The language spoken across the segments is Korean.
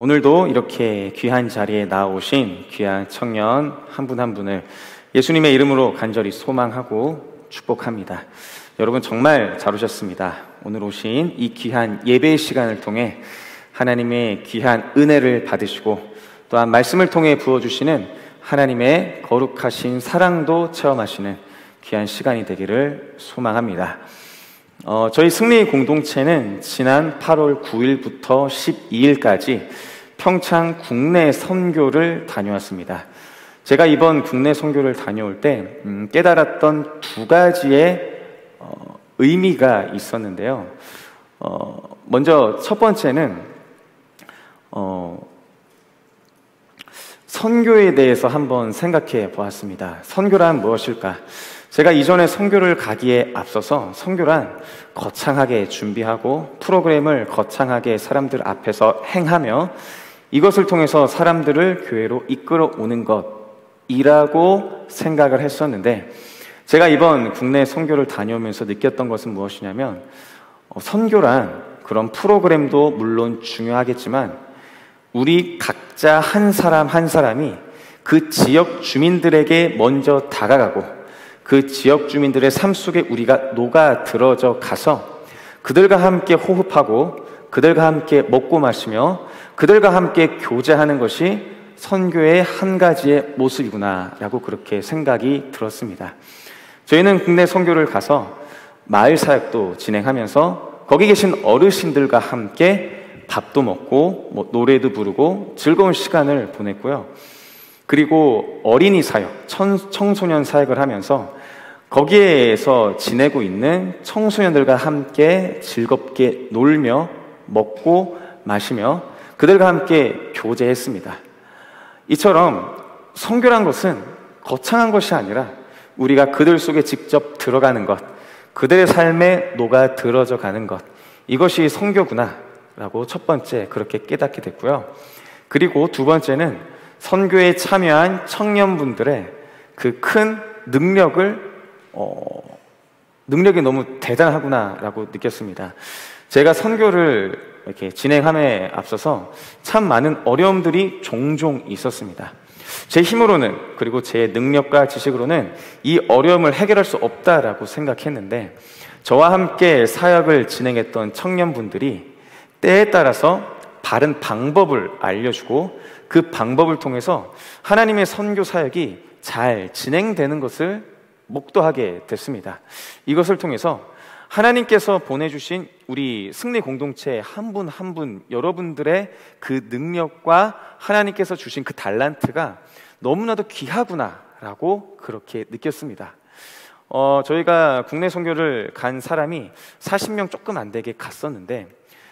오늘도 이렇게 귀한 자리에 나오신 귀한 청년 한 분 한 분을 예수님의 이름으로 간절히 소망하고 축복합니다. 여러분 정말 잘 오셨습니다. 오늘 오신 이 귀한 예배의 시간을 통해 하나님의 귀한 은혜를 받으시고 또한 말씀을 통해 부어주시는 하나님의 거룩하신 사랑도 체험하시는 귀한 시간이 되기를 소망합니다. 저희 승리 공동체는 지난 8월 9일부터 12일까지 평창 국내 선교를 다녀왔습니다. 제가 이번 국내 선교를 다녀올 때 깨달았던 두 가지의 의미가 있었는데요. 먼저 첫 번째는 선교에 대해서 한번 생각해 보았습니다. 선교란 무엇일까? 제가 이전에 선교를 가기에 앞서서 선교란 거창하게 준비하고 프로그램을 거창하게 사람들 앞에서 행하며 이것을 통해서 사람들을 교회로 이끌어 오는 것이라고 생각을 했었는데, 제가 이번 국내 선교를 다녀오면서 느꼈던 것은 무엇이냐면 선교란 그런 프로그램도 물론 중요하겠지만 우리 각자 한 사람 한 사람이 그 지역 주민들에게 먼저 다가가고 그 지역 주민들의 삶 속에 우리가 녹아들어져 가서 그들과 함께 호흡하고 그들과 함께 먹고 마시며 그들과 함께 교제하는 것이 선교의 한 가지의 모습이구나 라고 그렇게 생각이 들었습니다. 저희는 국내 선교를 가서 마을 사역도 진행하면서 거기 계신 어르신들과 함께 밥도 먹고 노래도 부르고 즐거운 시간을 보냈고요. 그리고 어린이 사역, 청소년 사역을 하면서 거기에서 지내고 있는 청소년들과 함께 즐겁게 놀며 먹고 마시며 그들과 함께 교제했습니다. 이처럼 선교란 것은 거창한 것이 아니라 우리가 그들 속에 직접 들어가는 것, 그들의 삶에 녹아들어져 가는 것, 이것이 선교구나 라고 첫 번째 그렇게 깨닫게 됐고요. 그리고 두 번째는 선교에 참여한 청년분들의 그 큰 능력이 너무 대단하구나 라고 느꼈습니다. 제가 선교를 이렇게 진행함에 앞서서 참 많은 어려움들이 종종 있었습니다. 제 힘으로는, 그리고 제 능력과 지식으로는 이 어려움을 해결할 수 없다라고 생각했는데, 저와 함께 사역을 진행했던 청년분들이 때에 따라서 바른 방법을 알려주고 그 방법을 통해서 하나님의 선교 사역이 잘 진행되는 것을 목도하게 됐습니다. 이것을 통해서 하나님께서 보내주신 우리 승리 공동체 한 분 한 분 여러분들의 그 능력과 하나님께서 주신 그 달란트가 너무나도 귀하구나 라고 그렇게 느꼈습니다. 저희가 국내 선교를 간 사람이 40명 조금 안 되게 갔었는데,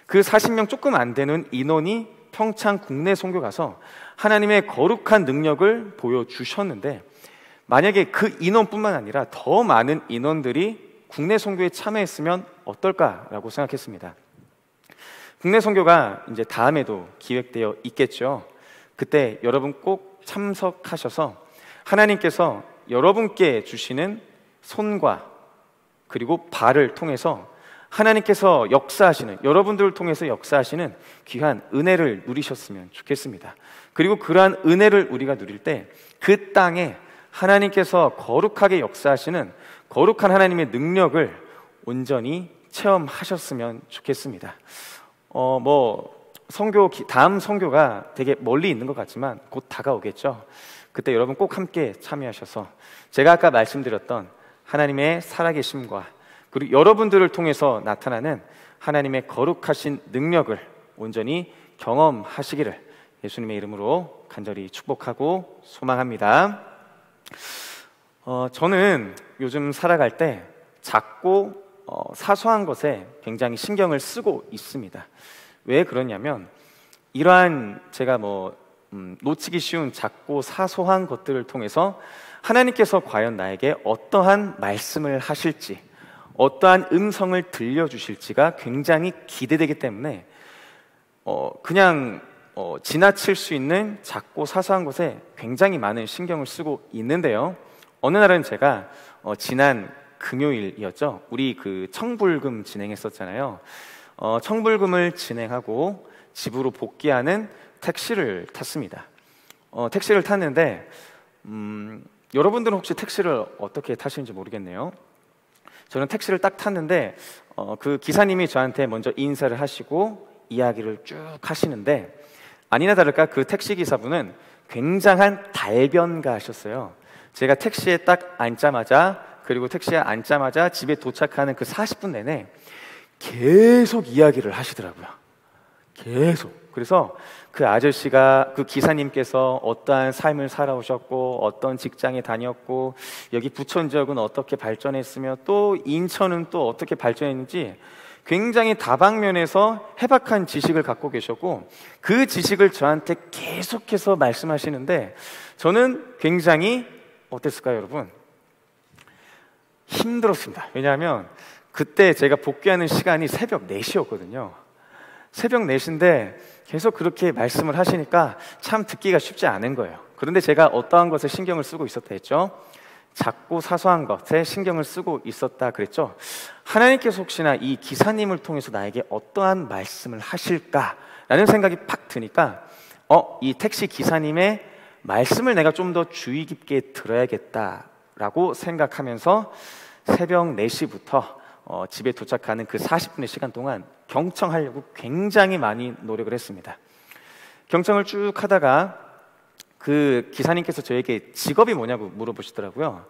그 40명 조금 안 되는 인원이 평창 국내 선교 가서 하나님의 거룩한 능력을 보여주셨는데, 만약에 그 인원뿐만 아니라 더 많은 인원들이 국내 선교에 참여했으면 어떨까라고 생각했습니다. 국내 선교가 이제 다음에도 기획되어 있겠죠. 그때 여러분 꼭 참석하셔서 하나님께서 여러분께 주시는 손과 그리고 발을 통해서 하나님께서 역사하시는, 여러분들을 통해서 역사하시는 귀한 은혜를 누리셨으면 좋겠습니다. 그리고 그러한 은혜를 우리가 누릴 때 그 땅에 하나님께서 거룩하게 역사하시는 거룩한 하나님의 능력을 온전히 체험하셨으면 좋겠습니다. 다음 선교가 되게 멀리 있는 것 같지만 곧 다가오겠죠. 그때 여러분 꼭 함께 참여하셔서 제가 아까 말씀드렸던 하나님의 살아계심과 그리고 여러분들을 통해서 나타나는 하나님의 거룩하신 능력을 온전히 경험하시기를 예수님의 이름으로 간절히 축복하고 소망합니다. 저는 요즘 살아갈 때 작고 사소한 것에 굉장히 신경을 쓰고 있습니다. 왜 그러냐면 이러한 제가 놓치기 쉬운 작고 사소한 것들을 통해서 하나님께서 과연 나에게 어떠한 말씀을 하실지, 어떠한 음성을 들려주실지가 굉장히 기대되기 때문에 그냥 지나칠 수 있는 작고 사소한 것에 굉장히 많은 신경을 쓰고 있는데요. 어느 날은 제가 지난 금요일이었죠. 우리 그 청불금 진행했었잖아요. 청불금을 진행하고 집으로 복귀하는 택시를 탔습니다. 택시를 탔는데 여러분들은 혹시 택시를 어떻게 타시는지 모르겠네요. 저는 택시를 딱 탔는데 그 기사님이 저한테 먼저 인사를 하시고 이야기를 쭉 하시는데, 아니나 다를까 그 택시 기사분은 굉장한 달변가셨어요. 제가 택시에 딱 앉자마자, 그리고 택시에 앉자마자 집에 도착하는 그 40분 내내 계속 이야기를 하시더라고요. 계속. 그래서 그 아저씨가, 그 기사님께서 어떠한 삶을 살아오셨고, 어떤 직장에 다녔고, 여기 부천 지역은 어떻게 발전했으며, 또 인천은 또 어떻게 발전했는지 굉장히 다방면에서 해박한 지식을 갖고 계셨고, 그 지식을 저한테 계속해서 말씀하시는데, 저는 굉장히 어땠을까요, 여러분? 힘들었습니다. 왜냐하면 그때 제가 복귀하는 시간이 새벽 4시였거든요. 새벽 4시인데 계속 그렇게 말씀을 하시니까 참 듣기가 쉽지 않은 거예요. 그런데 제가 어떠한 것에 신경을 쓰고 있었다 했죠? 작고 사소한 것에 신경을 쓰고 있었다 그랬죠? 하나님께서 혹시나 이 기사님을 통해서 나에게 어떠한 말씀을 하실까라는 생각이 팍 드니까 이 택시 기사님의 말씀을 내가 좀 더 주의 깊게 들어야겠다라고 생각하면서 새벽 4시부터 집에 도착하는 그 40분의 시간 동안 경청하려고 굉장히 많이 노력을 했습니다. 경청을 쭉 하다가 그 기사님께서 저에게 직업이 뭐냐고 물어보시더라고요.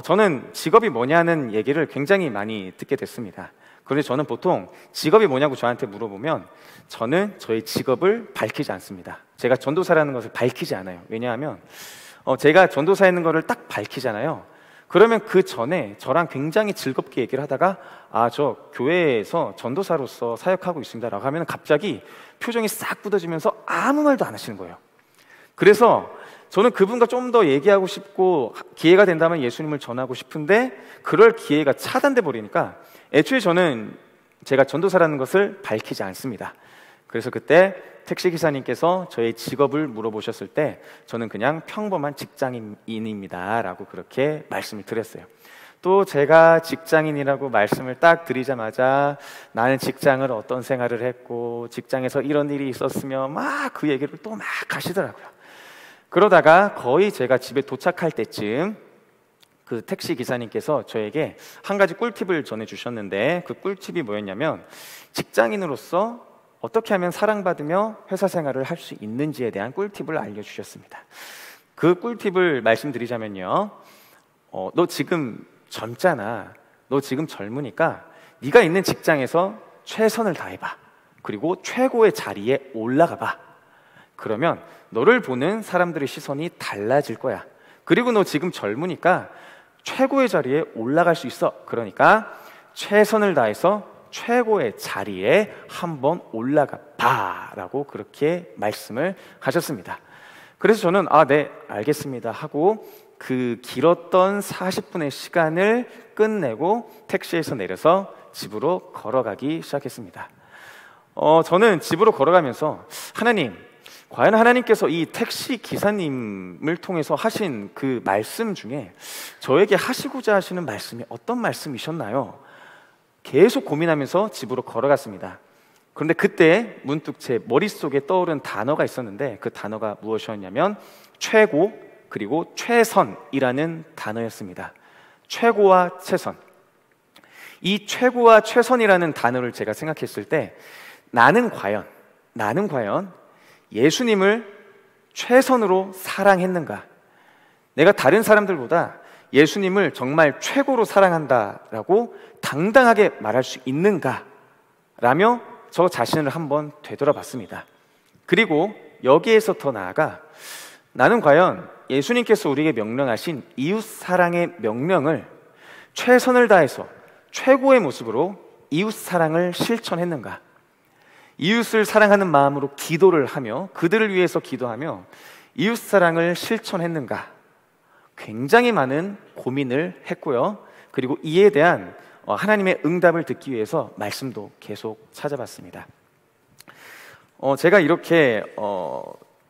저는 직업이 뭐냐는 얘기를 굉장히 많이 듣게 됐습니다. 그런데 저는 보통 직업이 뭐냐고 저한테 물어보면 저는 저의 직업을 밝히지 않습니다. 제가 전도사라는 것을 밝히지 않아요. 왜냐하면 제가 전도사라는 것을 딱 밝히잖아요. 그러면 그 전에 저랑 굉장히 즐겁게 얘기를 하다가 저 교회에서 전도사로서 사역하고 있습니다 라고 하면 갑자기 표정이 싹 굳어지면서 아무 말도 안 하시는 거예요. 그래서 저는 그분과 좀 더 얘기하고 싶고 기회가 된다면 예수님을 전하고 싶은데 그럴 기회가 차단돼 버리니까 애초에 저는 제가 전도사라는 것을 밝히지 않습니다. 그래서 그때 택시기사님께서 저의 직업을 물어보셨을 때 저는 그냥 평범한 직장인입니다 라고 그렇게 말씀을 드렸어요. 또 제가 직장인이라고 말씀을 딱 드리자마자 나는 직장을 어떤 생활을 했고 직장에서 이런 일이 있었으며 막 그 얘기를 또 막 하시더라고요. 그러다가 거의 제가 집에 도착할 때쯤 그 택시 기사님께서 저에게 한 가지 꿀팁을 전해주셨는데 그 꿀팁이 뭐였냐면 직장인으로서 어떻게 하면 사랑받으며 회사 생활을 할 수 있는지에 대한 꿀팁을 알려주셨습니다. 그 꿀팁을 말씀드리자면요, 너 지금 젊잖아. 너 지금 젊으니까 네가 있는 직장에서 최선을 다해봐. 그리고 최고의 자리에 올라가봐. 그러면 너를 보는 사람들의 시선이 달라질 거야. 그리고 너 지금 젊으니까 최고의 자리에 올라갈 수 있어. 그러니까 최선을 다해서 최고의 자리에 한번 올라가 봐 라고 그렇게 말씀을 하셨습니다. 그래서 저는 네 알겠습니다 하고 그 길었던 40분의 시간을 끝내고 택시에서 내려서 집으로 걸어가기 시작했습니다. 저는 집으로 걸어가면서 하나님, 과연 하나님께서 이 택시 기사님을 통해서 하신 그 말씀 중에 저에게 하시고자 하시는 말씀이 어떤 말씀이셨나요? 계속 고민하면서 집으로 걸어갔습니다. 그런데 그때 문득 제 머릿속에 떠오른 단어가 있었는데 그 단어가 무엇이었냐면 최고 그리고 최선이라는 단어였습니다. 최고와 최선. 이 최고와 최선이라는 단어를 제가 생각했을 때 나는 과연 예수님을 최선으로 사랑했는가? 내가 다른 사람들보다 예수님을 정말 최고로 사랑한다라고 당당하게 말할 수 있는가? 라며 저 자신을 한번 되돌아봤습니다. 그리고 여기에서 더 나아가 나는 과연 예수님께서 우리에게 명령하신 이웃 사랑의 명령을 최선을 다해서 최고의 모습으로 이웃 사랑을 실천했는가? 이웃을 사랑하는 마음으로 기도를 하며 그들을 위해서 기도하며 이웃 사랑을 실천했는가? 굉장히 많은 고민을 했고요. 그리고 이에 대한 하나님의 응답을 듣기 위해서 말씀도 계속 찾아봤습니다. 제가 이렇게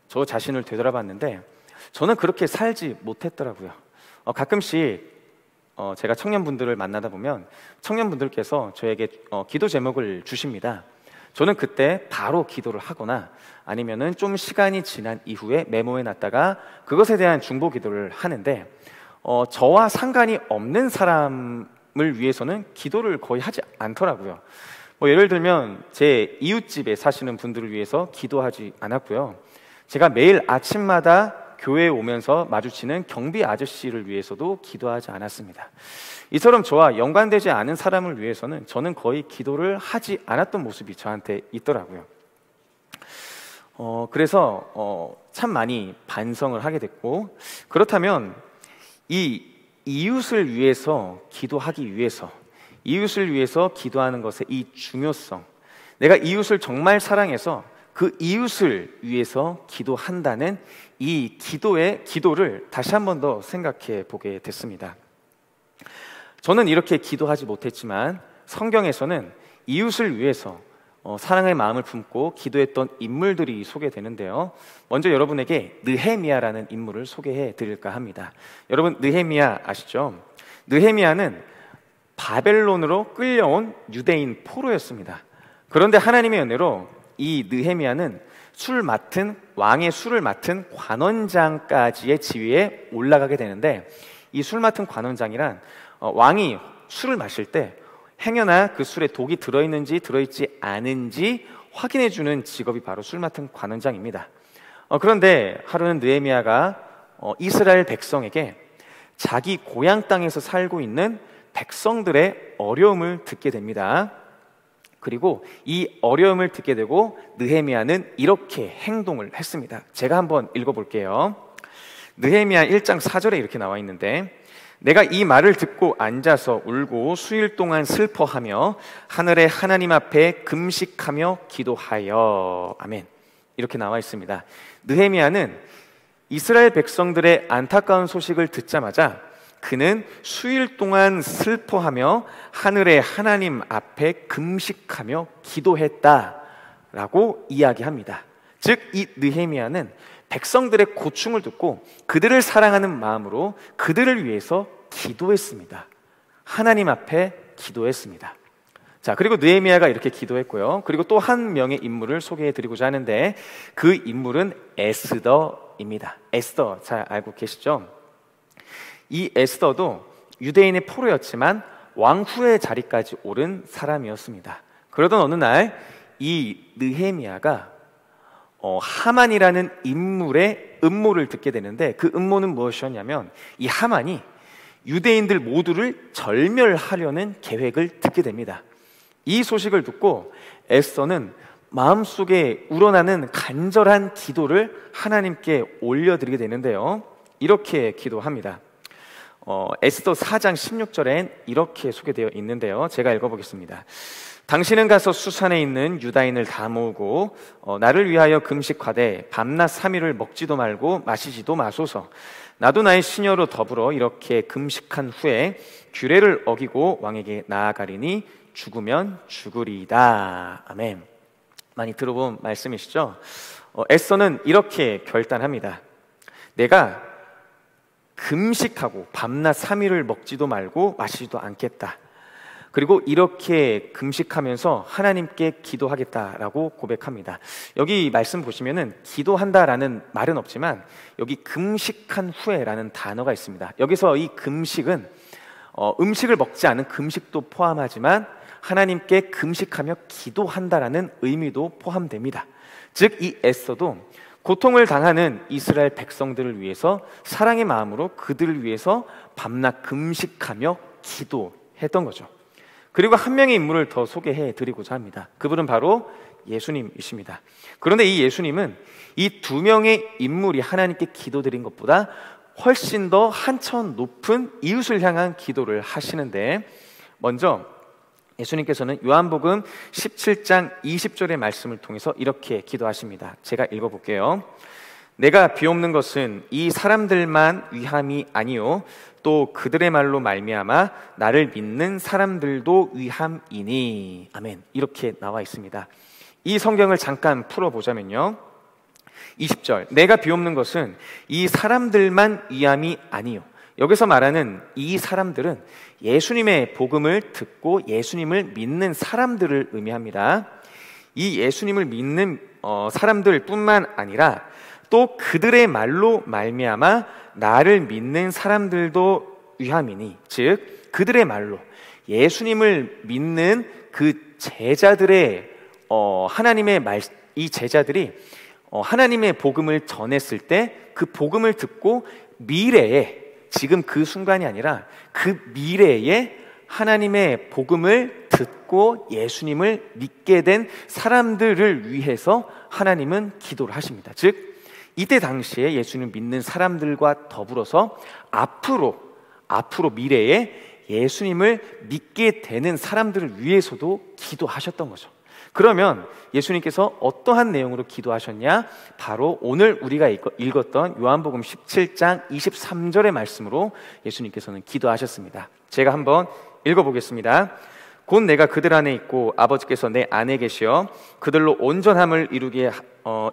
저 자신을 되돌아봤는데 저는 그렇게 살지 못했더라고요. 가끔씩 제가 청년분들을 만나다 보면 청년분들께서 저에게 기도 제목을 주십니다. 저는 그때 바로 기도를 하거나 아니면은 좀 시간이 지난 이후에 메모해 놨다가 그것에 대한 중보 기도를 하는데, 저와 상관이 없는 사람을 위해서는 기도를 거의 하지 않더라고요. 예를 들면 제 이웃집에 사시는 분들을 위해서 기도하지 않았고요. 제가 매일 아침마다 교회에 오면서 마주치는 경비 아저씨를 위해서도 기도하지 않았습니다. 이처럼 저와 연관되지 않은 사람을 위해서는 저는 거의 기도를 하지 않았던 모습이 저한테 있더라고요. 그래서 참 많이 반성을 하게 됐고, 그렇다면 이 이웃을 위해서 기도하기 위해서, 이웃을 위해서 기도하는 것의 이 중요성, 내가 이웃을 정말 사랑해서 그 이웃을 위해서 기도한다는 이 기도를 다시 한 번 더 생각해 보게 됐습니다. 저는 이렇게 기도하지 못했지만 성경에서는 이웃을 위해서 사랑의 마음을 품고 기도했던 인물들이 소개되는데요. 먼저 여러분에게 느헤미야라는 인물을 소개해 드릴까 합니다. 여러분, 느헤미야 아시죠? 느헤미야는 바벨론으로 끌려온 유대인 포로였습니다. 그런데 하나님의 은혜로 이 느헤미야는 왕의 술을 맡은 관원장까지의 지위에 올라가게 되는데, 이 술 맡은 관원장이란 왕이 술을 마실 때 행여나 그 술에 독이 들어있는지 들어있지 않은지 확인해주는 직업이 바로 술 맡은 관원장입니다. 그런데 하루는 느헤미야가 이스라엘 백성에게 자기 고향 땅에서 살고 있는 백성들의 어려움을 듣게 됩니다. 그리고 이 어려움을 듣게 되고 느헤미야는 이렇게 행동을 했습니다. 제가 한번 읽어볼게요. 느헤미야 1장 4절에 이렇게 나와 있는데, 내가 이 말을 듣고 앉아서 울고 수일 동안 슬퍼하며 하늘의 하나님 앞에 금식하며 기도하여. 아멘. 이렇게 나와 있습니다. 느헤미야는 이스라엘 백성들의 안타까운 소식을 듣자마자 그는 수일 동안 슬퍼하며 하늘의 하나님 앞에 금식하며 기도했다라고 이야기합니다. 즉, 이 느헤미야는 백성들의 고충을 듣고 그들을 사랑하는 마음으로 그들을 위해서 기도했습니다. 하나님 앞에 기도했습니다. 자, 그리고 느헤미야가 이렇게 기도했고요. 그리고 또 한 명의 인물을 소개해 드리고자 하는데, 그 인물은 에스더입니다. 에스더 잘 알고 계시죠? 이 에스더도 유대인의 포로였지만 왕후의 자리까지 오른 사람이었습니다. 그러던 어느 날 이 느헤미야가 하만이라는 인물의 음모를 듣게 되는데, 그 음모는 무엇이었냐면 이 하만이 유대인들 모두를 절멸하려는 계획을 듣게 됩니다. 이 소식을 듣고 에스더는 마음속에 우러나는 간절한 기도를 하나님께 올려드리게 되는데요. 이렇게 기도합니다. 에스더 4장 16절엔 이렇게 소개되어 있는데요. 제가 읽어보겠습니다. 당신은 가서 수산에 있는 유다인을 다 모으고 나를 위하여 금식하되 밤낮 3일을 먹지도 말고 마시지도 마소서. 나도 나의 시녀로 더불어 이렇게 금식한 후에 규례를 어기고 왕에게 나아가리니 죽으면 죽으리이다. 아멘. 많이 들어본 말씀이시죠? 에스더는 이렇게 결단합니다. 내가 금식하고 밤낮 3일을 먹지도 말고 마시지도 않겠다. 그리고 이렇게 금식하면서 하나님께 기도하겠다라고 고백합니다. 여기 말씀 보시면은 기도한다라는 말은 없지만 여기 금식한 후에라는 단어가 있습니다. 여기서 이 금식은 음식을 먹지 않은 금식도 포함하지만 하나님께 금식하며 기도한다라는 의미도 포함됩니다. 즉, 이 에스더도 고통을 당하는 이스라엘 백성들을 위해서 사랑의 마음으로 그들을 위해서 밤낮 금식하며 기도했던 거죠. 그리고 한 명의 인물을 더 소개해 드리고자 합니다. 그분은 바로 예수님이십니다. 그런데 이 예수님은 이 두 명의 인물이 하나님께 기도드린 것보다 훨씬 더 한천 높은 이웃을 향한 기도를 하시는데, 먼저 예수님께서는 요한복음 17장 20절의 말씀을 통해서 이렇게 기도하십니다. 제가 읽어볼게요. 내가 비옵는 것은 이 사람들만 위함이 아니요 또 그들의 말로 말미암아 나를 믿는 사람들도 위함이니. 아멘. 이렇게 나와 있습니다. 이 성경을 잠깐 풀어보자면요, 20절 내가 비옵는 것은 이 사람들만 위함이 아니요, 여기서 말하는 이 사람들은 예수님의 복음을 듣고 예수님을 믿는 사람들을 의미합니다. 이 예수님을 믿는 사람들뿐만 아니라 또 그들의 말로 말미암아 나를 믿는 사람들도 위함이니, 즉 그들의 말로 예수님을 믿는 그 제자들의 하나님의 말, 이 제자들이 하나님의 복음을 전했을 때 그 복음을 듣고 미래에, 지금 그 순간이 아니라 그 미래에 하나님의 복음을 듣고 예수님을 믿게 된 사람들을 위해서 하나님은 기도를 하십니다. 즉 이때 당시에 예수님을 믿는 사람들과 더불어서 앞으로 미래에 예수님을 믿게 되는 사람들을 위해서도 기도하셨던 거죠. 그러면 예수님께서 어떠한 내용으로 기도하셨냐? 바로 오늘 우리가 읽었던 요한복음 17장 23절의 말씀으로 예수님께서는 기도하셨습니다. 제가 한번 읽어보겠습니다. 곧 내가 그들 안에 있고 아버지께서 내 안에 계시어 그들로 온전함을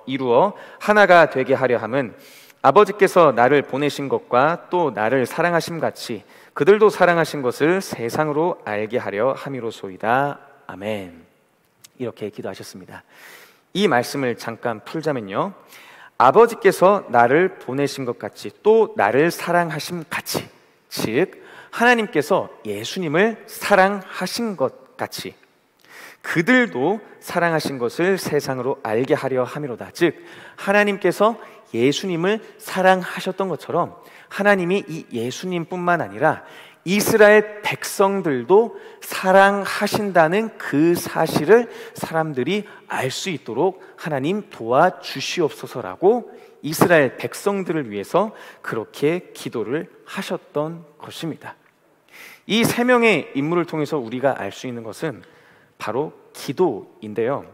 이루어 하나가 되게 하려 함은 아버지께서 나를 보내신 것과 또 나를 사랑하심 같이 그들도 사랑하신 것을 세상으로 알게 하려 함이로소이다. 아멘. 이렇게 기도하셨습니다. 이 말씀을 잠깐 풀자면요, 아버지께서 나를 보내신 것 같이 또 나를 사랑하심 같이, 즉 하나님께서 예수님을 사랑하신 것 같이 그들도 사랑하신 것을 세상으로 알게 하려 함이로다. 즉 하나님께서 예수님을 사랑하셨던 것처럼 하나님이 이 예수님뿐만 아니라 이스라엘 백성들도 사랑하신다는 그 사실을 사람들이 알 수 있도록 하나님 도와주시옵소서라고 이스라엘 백성들을 위해서 그렇게 기도를 하셨던 것입니다. 이 세 명의 인물을 통해서 우리가 알 수 있는 것은 바로 기도인데요,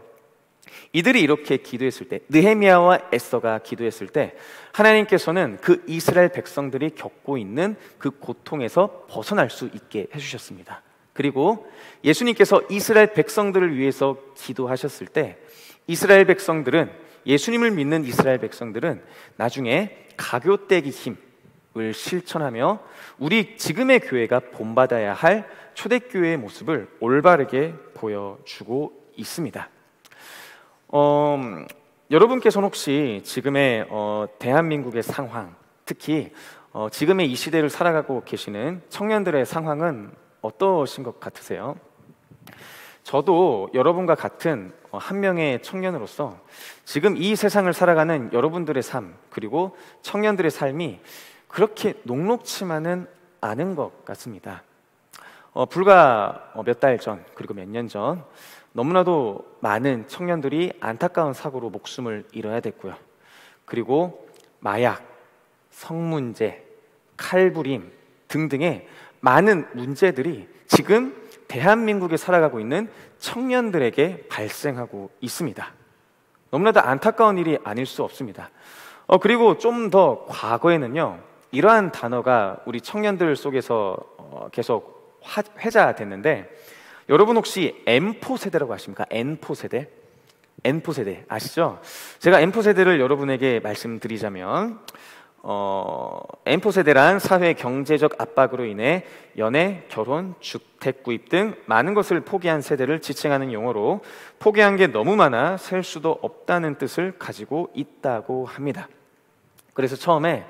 이들이 이렇게 기도했을 때, 느헤미야와 에스더가 기도했을 때 하나님께서는 그 이스라엘 백성들이 겪고 있는 그 고통에서 벗어날 수 있게 해주셨습니다. 그리고 예수님께서 이스라엘 백성들을 위해서 기도하셨을 때 이스라엘 백성들은, 예수님을 믿는 이스라엘 백성들은 나중에 가교떼기 힘을 실천하며 우리 지금의 교회가 본받아야 할 초대교회의 모습을 올바르게 보여주고 있습니다. 여러분께서는 혹시 지금의 대한민국의 상황, 특히 지금의 이 시대를 살아가고 계시는 청년들의 상황은 어떠신 것 같으세요? 저도 여러분과 같은 한 명의 청년으로서 지금 이 세상을 살아가는 여러분들의 삶, 그리고 청년들의 삶이 그렇게 녹록치만은 않은 것 같습니다. 불과 몇 달 전, 그리고 몇 년 전 너무나도 많은 청년들이 안타까운 사고로 목숨을 잃어야 됐고요. 그리고 마약, 성문제, 칼부림 등등의 많은 문제들이 지금 대한민국에 살아가고 있는 청년들에게 발생하고 있습니다. 너무나도 안타까운 일이 아닐 수 없습니다. 그리고 좀 더 과거에는요, 이러한 단어가 우리 청년들 속에서 계속 회자됐는데, 여러분 혹시 M4 세대라고 아십니까? N4 세대? N4 세대 아시죠? 제가 N4 세대를 여러분에게 말씀드리자면 N4 세대란 사회 경제적 압박으로 인해 연애, 결혼, 주택 구입 등 많은 것을 포기한 세대를 지칭하는 용어로 포기한 게 너무 많아 셀 수도 없다는 뜻을 가지고 있다고 합니다. 그래서 처음에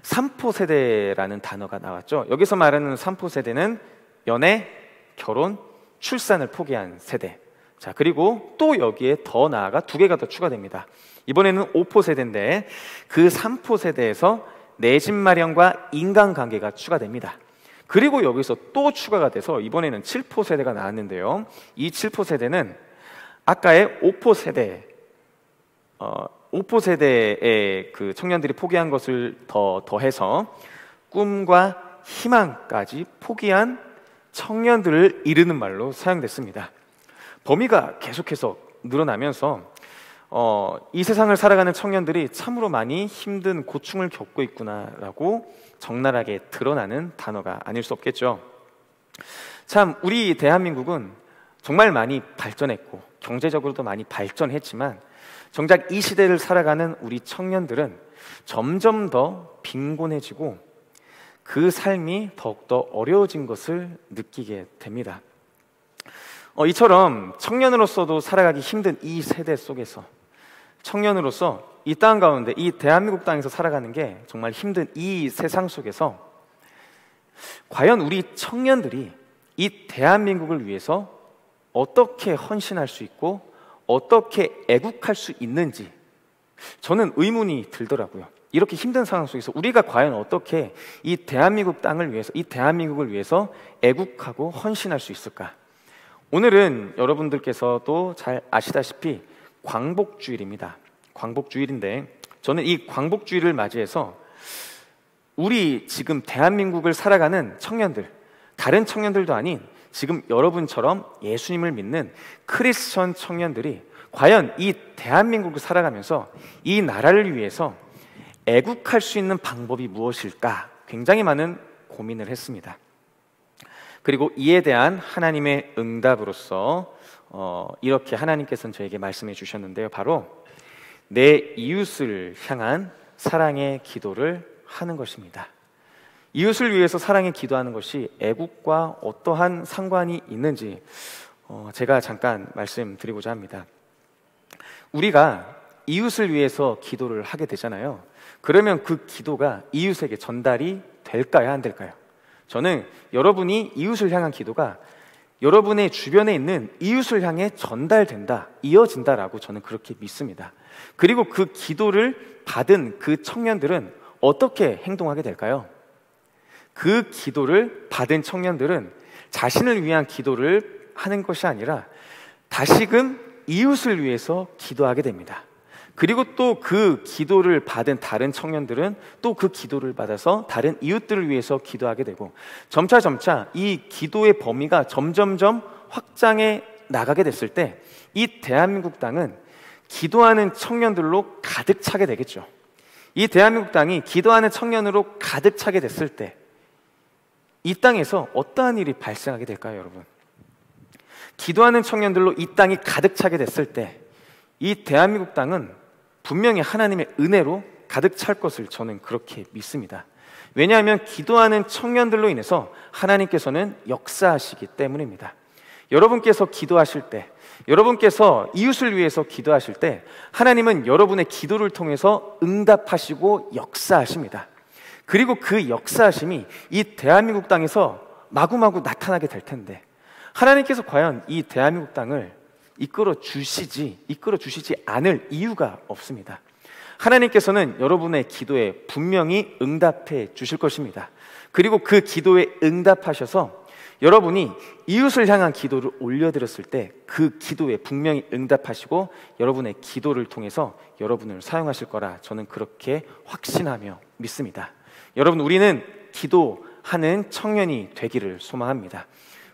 3포 세대라는 단어가 나왔죠. 여기서 말하는 3포 세대는 연애, 결혼, 출산을 포기한 세대. 자, 그리고 또 여기에 더 나아가 두 개가 더 추가됩니다. 이번에는 5포 세대인데 그 3포 세대에서 내 집 마련과 인간관계가 추가됩니다. 그리고 여기서 또 추가가 돼서 이번에는 7포 세대가 나왔는데요, 이 7포 세대는 아까의 5포 세대, 5포 세대의 그 청년들이 포기한 것을 더해서 꿈과 희망까지 포기한 청년들을 이르는 말로 사용됐습니다. 범위가 계속해서 늘어나면서 이 세상을 살아가는 청년들이 참으로 많이 힘든 고충을 겪고 있구나라고 적나라하게 드러나는 단어가 아닐 수 없겠죠. 참 우리 대한민국은 정말 많이 발전했고 경제적으로도 많이 발전했지만 정작 이 시대를 살아가는 우리 청년들은 점점 더 빈곤해지고 그 삶이 더욱더 어려워진 것을 느끼게 됩니다. 이처럼 청년으로서도 살아가기 힘든 이 세대 속에서 청년으로서 이 땅 가운데 이 대한민국 땅에서 살아가는 게 정말 힘든 이 세상 속에서 과연 우리 청년들이 이 대한민국을 위해서 어떻게 헌신할 수 있고 어떻게 애국할 수 있는지 저는 의문이 들더라고요. 이렇게 힘든 상황 속에서 우리가 과연 어떻게 이 대한민국 땅을 위해서, 이 대한민국을 위해서 애국하고 헌신할 수 있을까? 오늘은 여러분들께서도 잘 아시다시피 광복주일입니다. 광복주일인데 저는 이 광복주일을 맞이해서 우리 지금 대한민국을 살아가는 청년들, 다른 청년들도 아닌 지금 여러분처럼 예수님을 믿는 크리스천 청년들이 과연 이 대한민국을 살아가면서 이 나라를 위해서 애국할 수 있는 방법이 무엇일까? 굉장히 많은 고민을 했습니다. 그리고 이에 대한 하나님의 응답으로서 이렇게 하나님께서는 저에게 말씀해 주셨는데요. 바로 내 이웃을 향한 사랑의 기도를 하는 것입니다. 이웃을 위해서 사랑의 기도하는 것이 애국과 어떠한 상관이 있는지 제가 잠깐 말씀드리고자 합니다. 우리가 이웃을 위해서 기도를 하게 되잖아요. 그러면 그 기도가 이웃에게 전달이 될까요? 안 될까요? 저는 여러분이 이웃을 향한 기도가 여러분의 주변에 있는 이웃을 향해 전달된다, 이어진다라고 저는 그렇게 믿습니다. 그리고 그 기도를 받은 그 청년들은 어떻게 행동하게 될까요? 그 기도를 받은 청년들은 자신을 위한 기도를 하는 것이 아니라 다시금 이웃을 위해서 기도하게 됩니다. 그리고 또 그 기도를 받은 다른 청년들은 또 그 기도를 받아서 다른 이웃들을 위해서 기도하게 되고 점차 이 기도의 범위가 점점점 확장해 나가게 됐을 때 이 대한민국 땅은 기도하는 청년들로 가득 차게 되겠죠. 이 대한민국 땅이 기도하는 청년으로 가득 차게 됐을 때 이 땅에서 어떠한 일이 발생하게 될까요, 여러분? 기도하는 청년들로 이 땅이 가득 차게 됐을 때 이 대한민국 땅은 분명히 하나님의 은혜로 가득 찰 것을 저는 그렇게 믿습니다. 왜냐하면 기도하는 청년들로 인해서 하나님께서는 역사하시기 때문입니다. 여러분께서 기도하실 때, 여러분께서 이웃을 위해서 기도하실 때 하나님은 여러분의 기도를 통해서 응답하시고 역사하십니다. 그리고 그 역사하심이 이 대한민국 땅에서 마구마구 나타나게 될 텐데 하나님께서 과연 이 대한민국 땅을 이끌어 주시지 않을 이유가 없습니다. 하나님께서는 여러분의 기도에 분명히 응답해 주실 것입니다. 그리고 그 기도에 응답하셔서 여러분이 이웃을 향한 기도를 올려드렸을 때 그 기도에 분명히 응답하시고 여러분의 기도를 통해서 여러분을 사용하실 거라 저는 그렇게 확신하며 믿습니다. 여러분, 우리는 기도하는 청년이 되기를 소망합니다.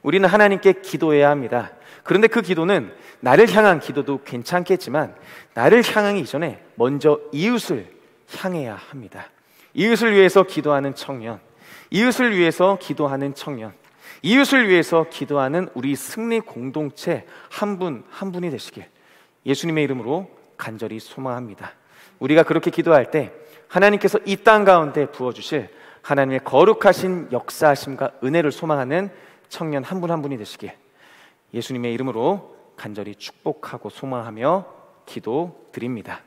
우리는 하나님께 기도해야 합니다. 그런데 그 기도는 나를 향한 기도도 괜찮겠지만 나를 향하기 이전에 먼저 이웃을 향해야 합니다. 이웃을 위해서 기도하는 청년, 이웃을 위해서 기도하는 청년, 이웃을 위해서 기도하는 우리 승리 공동체 한 분 한 분이 되시길 예수님의 이름으로 간절히 소망합니다. 우리가 그렇게 기도할 때 하나님께서 이 땅 가운데 부어주실 하나님의 거룩하신 역사하심과 은혜를 소망하는 청년 한 분 한 분이 되시길 예수님의 이름으로 간절히 축복하고 소망하며 기도드립니다.